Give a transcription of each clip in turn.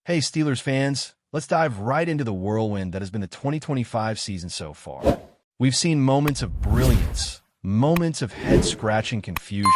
Hey, Steelers fans, let's dive right into the whirlwind that has been the 2025 season so far. We've seen moments of brilliance, moments of head-scratching confusion,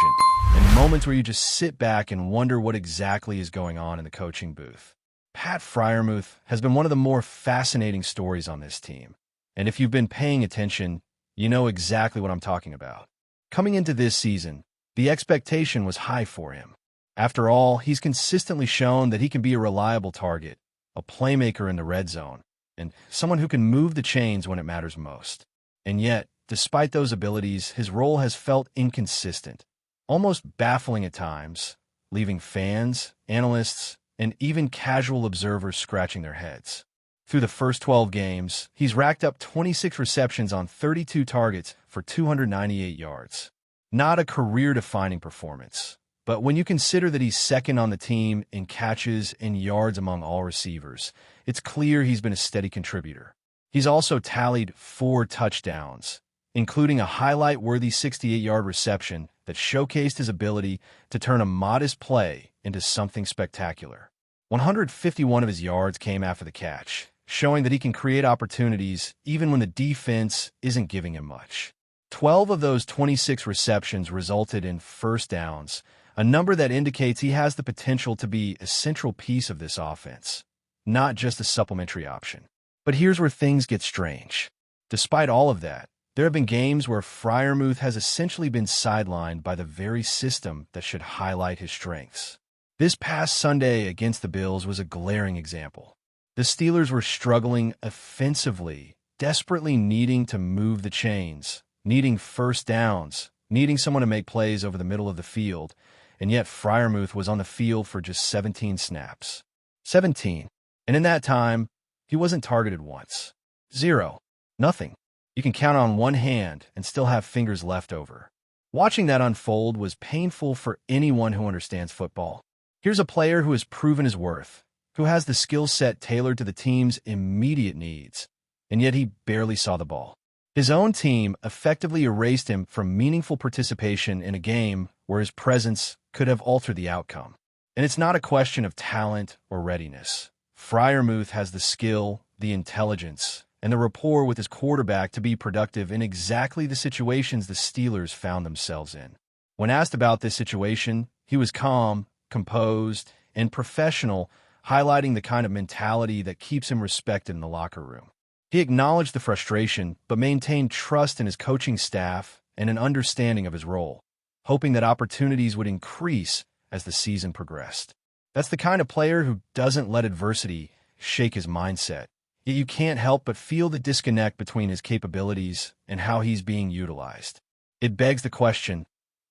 and moments where you just sit back and wonder what exactly is going on in the coaching booth. Pat Freiermuth has been one of the more fascinating stories on this team, and if you've been paying attention, you know exactly what I'm talking about. Coming into this season, the expectation was high for him. After all, he's consistently shown that he can be a reliable target, a playmaker in the red zone, and someone who can move the chains when it matters most. And yet, despite those abilities, his role has felt inconsistent, almost baffling at times, leaving fans, analysts, and even casual observers scratching their heads. Through the first 12 games, he's racked up 26 receptions on 32 targets for 298 yards. Not a career-defining performance. But when you consider that he's second on the team in catches and yards among all receivers, it's clear he's been a steady contributor. He's also tallied 4 touchdowns, including a highlight-worthy 68-yard reception that showcased his ability to turn a modest play into something spectacular. 151 of his yards came after the catch, showing that he can create opportunities even when the defense isn't giving him much. 12 of those 26 receptions resulted in first downs, a number that indicates he has the potential to be a central piece of this offense, not just a supplementary option. But here's where things get strange. Despite all of that, there have been games where Freiermuth has essentially been sidelined by the very system that should highlight his strengths. This past Sunday against the Bills was a glaring example. The Steelers were struggling offensively, desperately needing to move the chains, needing first downs, needing someone to make plays over the middle of the field, and yet Freiermuth was on the field for just 17 snaps. 17. And in that time, he wasn't targeted once. 0. Nothing. You can count on one hand and still have fingers left over. Watching that unfold was painful for anyone who understands football. Here's a player who has proven his worth, who has the skill set tailored to the team's immediate needs, and yet he barely saw the ball. His own team effectively erased him from meaningful participation in a game where his presence could have altered the outcome. And it's not a question of talent or readiness. Freiermuth has the skill, the intelligence, and the rapport with his quarterback to be productive in exactly the situations the Steelers found themselves in. When asked about this situation, he was calm, composed, and professional, highlighting the kind of mentality that keeps him respected in the locker room. He acknowledged the frustration, but maintained trust in his coaching staff and an understanding of his role, hoping that opportunities would increase as the season progressed. That's the kind of player who doesn't let adversity shake his mindset. Yet you can't help but feel the disconnect between his capabilities and how he's being utilized. It begs the question,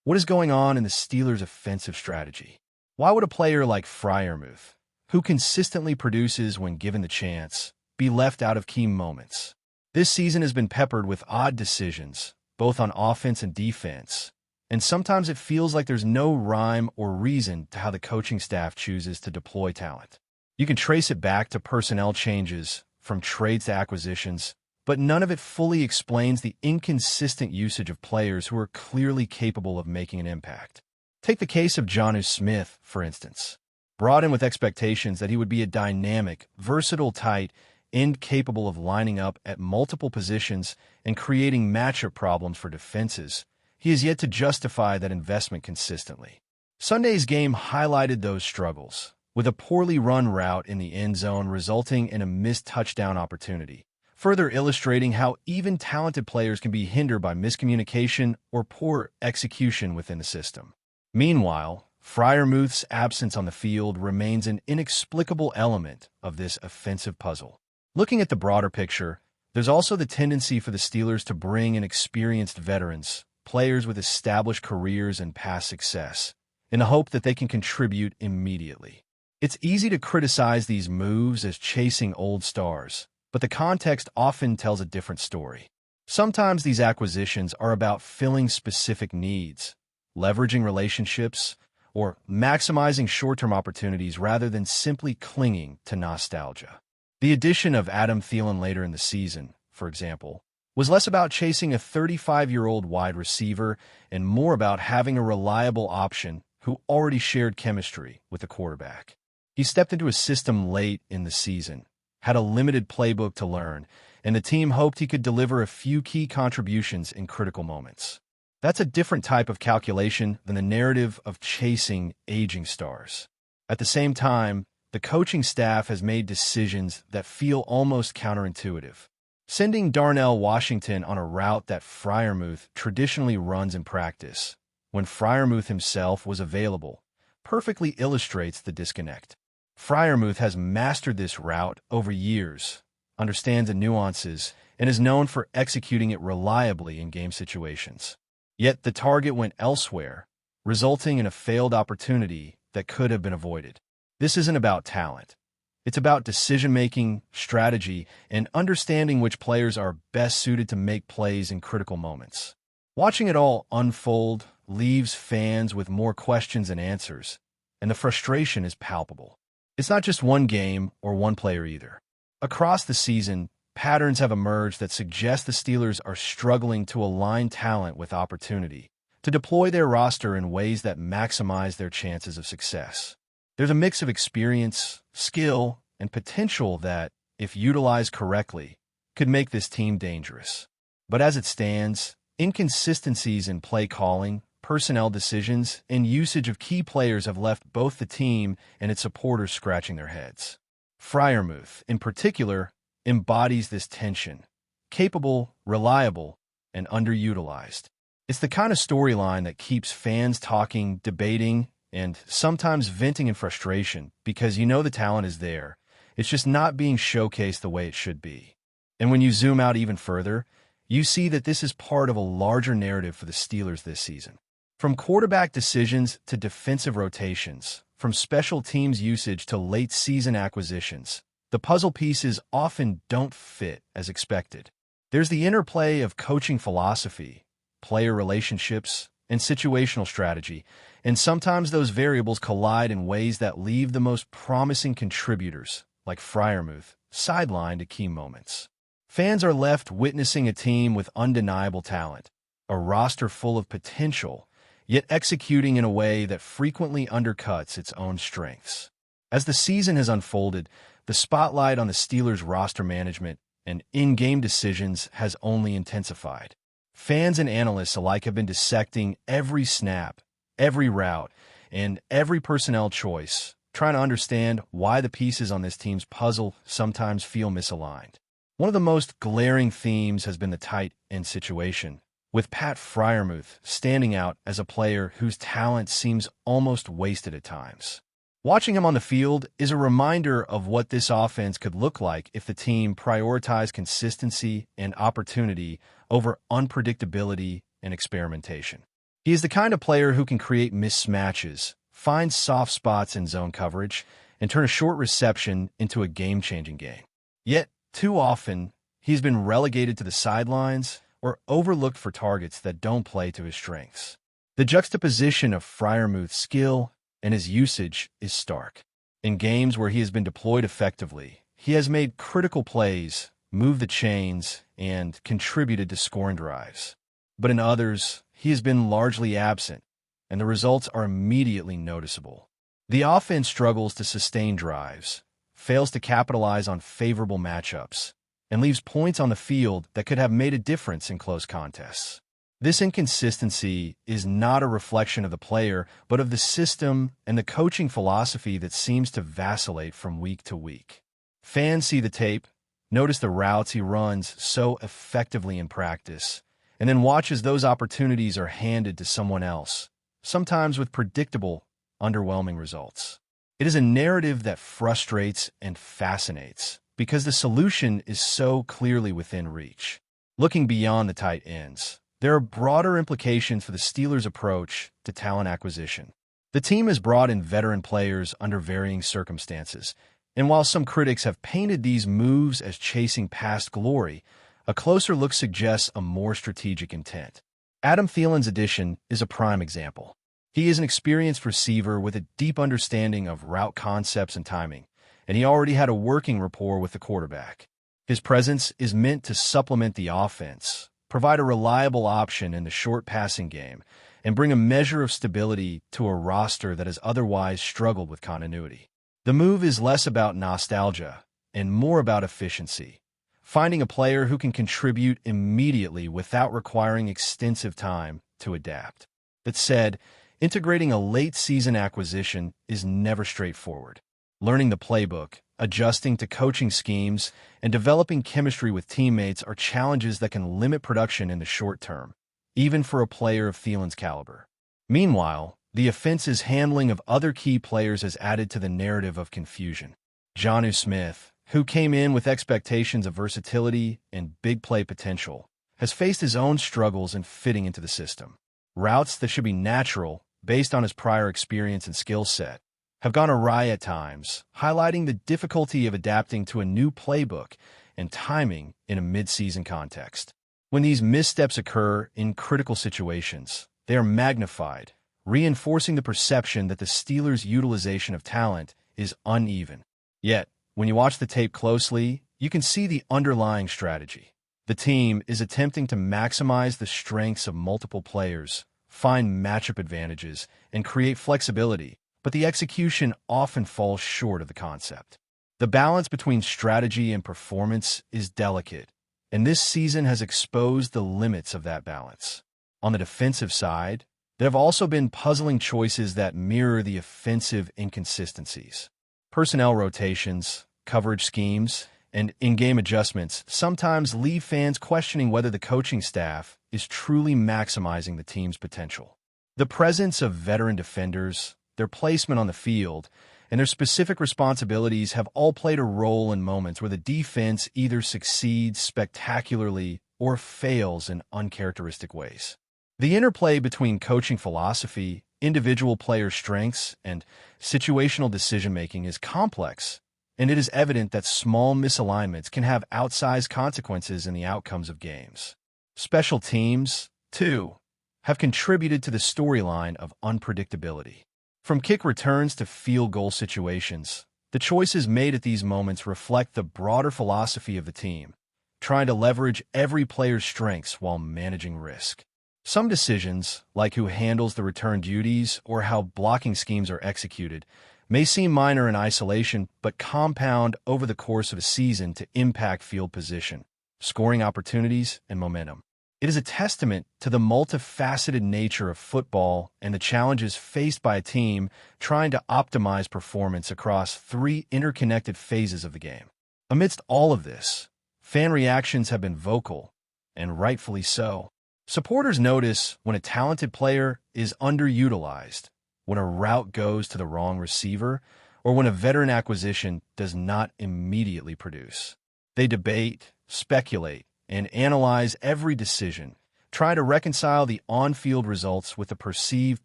what is going on in the Steelers' offensive strategy? Why would a player like Freiermuth, who consistently produces when given the chance, be left out of key moments? This season has been peppered with odd decisions, both on offense and defense, and sometimes it feels like there's no rhyme or reason to how the coaching staff chooses to deploy talent. You can trace it back to personnel changes, from trades to acquisitions, but none of it fully explains the inconsistent usage of players who are clearly capable of making an impact. Take the case of Jonnu Smith, for instance. Brought in with expectations that he would be a dynamic, versatile tight end capable of lining up at multiple positions and creating matchup problems for defenses, he has yet to justify that investment consistently. Sunday's game highlighted those struggles, with a poorly run route in the end zone resulting in a missed touchdown opportunity, further illustrating how even talented players can be hindered by miscommunication or poor execution within the system. Meanwhile, Freiermuth's absence on the field remains an inexplicable element of this offensive puzzle. Looking at the broader picture, there's also the tendency for the Steelers to bring in experienced veterans, players with established careers and past success, in the hope that they can contribute immediately. It's easy to criticize these moves as chasing old stars, but the context often tells a different story. Sometimes these acquisitions are about filling specific needs, leveraging relationships, or maximizing short-term opportunities rather than simply clinging to nostalgia. The addition of Adam Thielen later in the season, for example, was less about chasing a 35-year-old wide receiver and more about having a reliable option who already shared chemistry with the quarterback. He stepped into a system late in the season, had a limited playbook to learn, and the team hoped he could deliver a few key contributions in critical moments. That's a different type of calculation than the narrative of chasing aging stars. At the same time, the coaching staff has made decisions that feel almost counterintuitive. Sending Darnell Washington on a route that Freiermuth traditionally runs in practice, when Freiermuth himself was available, perfectly illustrates the disconnect. Freiermuth has mastered this route over years, understands the nuances, and is known for executing it reliably in game situations. Yet the target went elsewhere, resulting in a failed opportunity that could have been avoided. This isn't about talent. It's about decision-making, strategy, and understanding which players are best suited to make plays in critical moments. Watching it all unfold leaves fans with more questions than answers, and the frustration is palpable. It's not just one game or one player either. Across the season, patterns have emerged that suggest the Steelers are struggling to align talent with opportunity, to deploy their roster in ways that maximize their chances of success. There's a mix of experience, skill, and potential that, if utilized correctly, could make this team dangerous. But as it stands, inconsistencies in play calling, personnel decisions, and usage of key players have left both the team and its supporters scratching their heads. Freiermuth, in particular, embodies this tension: capable, reliable, and underutilized. It's the kind of storyline that keeps fans talking, debating, and sometimes venting in frustration because you know the talent is there. It's just not being showcased the way it should be. And when you zoom out even further, you see that this is part of a larger narrative for the Steelers this season. From quarterback decisions to defensive rotations, from special teams usage to late-season acquisitions, the puzzle pieces often don't fit as expected. There's the interplay of coaching philosophy, player relationships, and situational strategy, and sometimes those variables collide in ways that leave the most promising contributors, like Freiermuth, sidelined at key moments. Fans are left witnessing a team with undeniable talent, a roster full of potential, yet executing in a way that frequently undercuts its own strengths. As the season has unfolded, the spotlight on the Steelers' roster management and in-game decisions has only intensified. Fans and analysts alike have been dissecting every snap, every route, and every personnel choice, trying to understand why the pieces on this team's puzzle sometimes feel misaligned. One of the most glaring themes has been the tight end situation, with Pat Freiermuth standing out as a player whose talent seems almost wasted at times. Watching him on the field is a reminder of what this offense could look like if the team prioritized consistency and opportunity over unpredictability and experimentation. He is the kind of player who can create mismatches, find soft spots in zone coverage, and turn a short reception into a game-changing game. Yet, too often, he's been relegated to the sidelines or overlooked for targets that don't play to his strengths. The juxtaposition of Freiermuth's skill and his usage is stark. In games where he has been deployed effectively, he has made critical plays, moved the chains, and contributed to scoring drives. But in others, he has been largely absent, and the results are immediately noticeable. The offense struggles to sustain drives, fails to capitalize on favorable matchups, and leaves points on the field that could have made a difference in close contests. This inconsistency is not a reflection of the player, but of the system and the coaching philosophy that seems to vacillate from week to week. Fans see the tape, notice the routes he runs so effectively in practice, and then watch as those opportunities are handed to someone else, sometimes with predictable, underwhelming results. It is a narrative that frustrates and fascinates because the solution is so clearly within reach. Looking beyond the tight ends, there are broader implications for the Steelers' approach to talent acquisition. The team has brought in veteran players under varying circumstances, and while some critics have painted these moves as chasing past glory, a closer look suggests a more strategic intent. Adam Thielen's addition is a prime example. He is an experienced receiver with a deep understanding of route concepts and timing, and he already had a working rapport with the quarterback. His presence is meant to supplement the offense, provide a reliable option in the short passing game, and bring a measure of stability to a roster that has otherwise struggled with continuity. The move is less about nostalgia and more about efficiency, finding a player who can contribute immediately without requiring extensive time to adapt. That said, integrating a late-season acquisition is never straightforward. Learning the playbook, adjusting to coaching schemes, and developing chemistry with teammates are challenges that can limit production in the short term, even for a player of Thielen's caliber. Meanwhile, the offense's handling of other key players has added to the narrative of confusion. Jonnu Smith, who came in with expectations of versatility and big play potential, has faced his own struggles in fitting into the system. Routes that should be natural, based on his prior experience and skill set, have gone awry at times, highlighting the difficulty of adapting to a new playbook and timing in a mid-season context. When these missteps occur in critical situations, they are magnified, reinforcing the perception that the Steelers' utilization of talent is uneven. Yet, when you watch the tape closely, you can see the underlying strategy. The team is attempting to maximize the strengths of multiple players, find matchup advantages, and create flexibility, but the execution often falls short of the concept. The balance between strategy and performance is delicate, and this season has exposed the limits of that balance. On the defensive side, there have also been puzzling choices that mirror the offensive inconsistencies. Personnel rotations, coverage schemes, and in-game adjustments sometimes leave fans questioning whether the coaching staff is truly maximizing the team's potential. The presence of veteran defenders, their placement on the field, and their specific responsibilities have all played a role in moments where the defense either succeeds spectacularly or fails in uncharacteristic ways. The interplay between coaching philosophy, individual player strengths, and situational decision-making is complex, and it is evident that small misalignments can have outsized consequences in the outcomes of games. Special teams, too, have contributed to the storyline of unpredictability. From kick returns to field goal situations, the choices made at these moments reflect the broader philosophy of the team, trying to leverage every player's strengths while managing risk. Some decisions, like who handles the return duties or how blocking schemes are executed, may seem minor in isolation but compound over the course of a season to impact field position, scoring opportunities, and momentum. It is a testament to the multifaceted nature of football and the challenges faced by a team trying to optimize performance across three interconnected phases of the game. Amidst all of this, fan reactions have been vocal, and rightfully so. Supporters notice when a talented player is underutilized, when a route goes to the wrong receiver, or when a veteran acquisition does not immediately produce. They debate, speculate, and analyze every decision, try to reconcile the on-field results with the perceived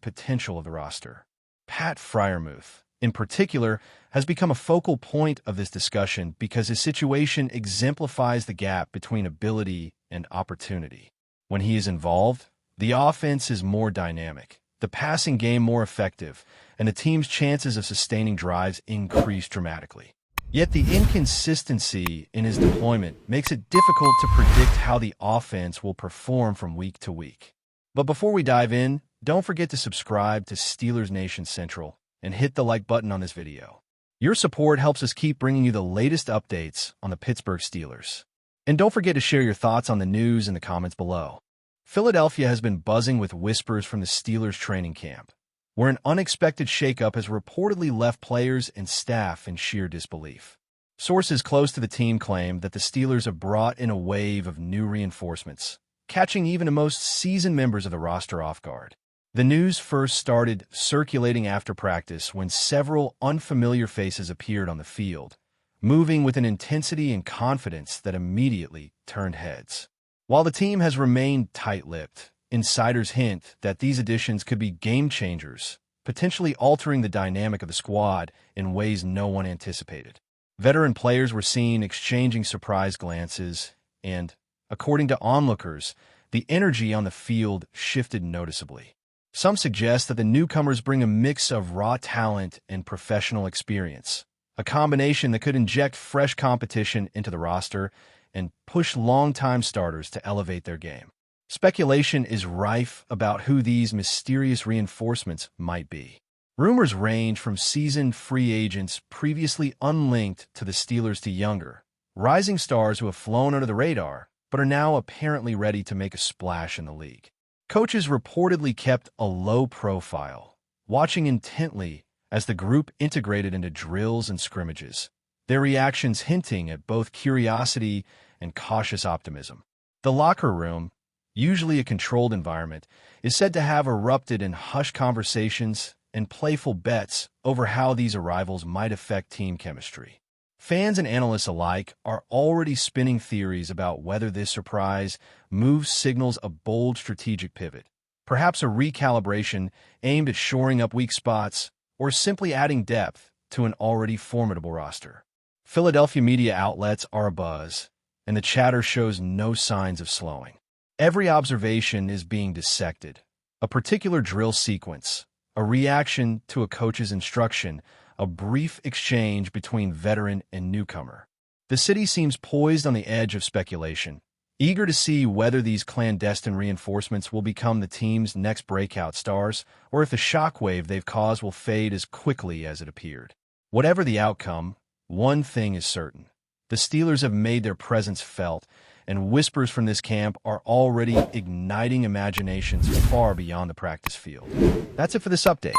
potential of the roster. Pat Freiermuth, in particular, has become a focal point of this discussion because his situation exemplifies the gap between ability and opportunity. When he is involved, the offense is more dynamic, the passing game more effective, and the team's chances of sustaining drives increase dramatically. Yet the inconsistency in his deployment makes it difficult to predict how the offense will perform from week to week. But before we dive in, don't forget to subscribe to Steelers Nation Central and hit the like button on this video. Your support helps us keep bringing you the latest updates on the Pittsburgh Steelers. And don't forget to share your thoughts on the news in the comments below. Philadelphia has been buzzing with whispers from the Steelers training camp, where an unexpected shakeup has reportedly left players and staff in sheer disbelief. Sources close to the team claim that the Steelers have brought in a wave of new reinforcements, catching even the most seasoned members of the roster off guard. The news first started circulating after practice when several unfamiliar faces appeared on the field, moving with an intensity and confidence that immediately turned heads. While the team has remained tight-lipped, insiders hint that these additions could be game changers, potentially altering the dynamic of the squad in ways no one anticipated. Veteran players were seen exchanging surprise glances, and, according to onlookers, the energy on the field shifted noticeably. Some suggest that the newcomers bring a mix of raw talent and professional experience, a combination that could inject fresh competition into the roster and push longtime starters to elevate their game. Speculation is rife about who these mysterious reinforcements might be. Rumors range from seasoned free agents previously unlinked to the Steelers to younger, rising stars who have flown under the radar but are now apparently ready to make a splash in the league. Coaches reportedly kept a low profile, watching intently as the group integrated into drills and scrimmages, their reactions hinting at both curiosity and cautious optimism. The locker room, usually a controlled environment, is said to have erupted in hushed conversations and playful bets over how these arrivals might affect team chemistry. Fans and analysts alike are already spinning theories about whether this surprise move signals a bold strategic pivot, perhaps a recalibration aimed at shoring up weak spots or simply adding depth to an already formidable roster. Philadelphia media outlets are abuzz, and the chatter shows no signs of slowing. Every observation is being dissected. A particular drill sequence, a reaction to a coach's instruction, a brief exchange between veteran and newcomer. The city seems poised on the edge of speculation, eager to see whether these clandestine reinforcements will become the team's next breakout stars or if the shockwave they've caused will fade as quickly as it appeared. Whatever the outcome, one thing is certain. The Steelers have made their presence felt, and whispers from this camp are already igniting imaginations far beyond the practice field. That's it for this update.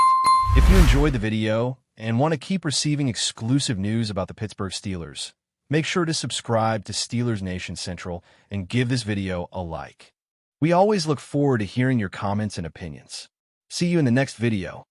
If you enjoyed the video and want to keep receiving exclusive news about the Pittsburgh Steelers, make sure to subscribe to Steelers Nation Central and give this video a like. We always look forward to hearing your comments and opinions. See you in the next video.